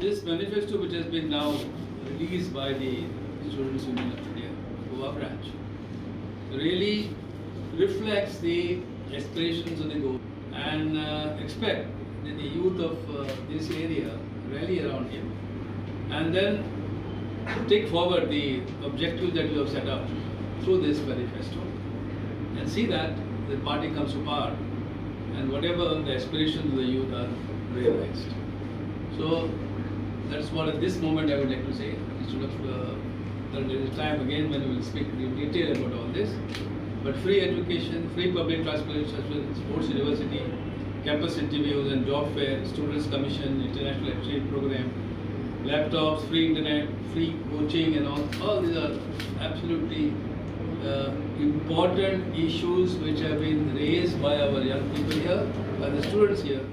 This manifesto, which has been now released by the Students' Union of India, Goa branch, really reflects the aspirations of the Goa and expect that the youth of this area rally around him and then take forward the objectives that you have set up through this manifesto and see that the party comes to power and whatever the aspirations of the youth are realized. So that's what at this moment I would like to say. Instead of there is a time again when we will speak in detail about all this. But free education, free public transportation, sports university, campus interviews and job fair, students commission, international exchange program, laptops, free internet, free coaching and all these are absolutely important issues which have been raised by our young people here, by the students here.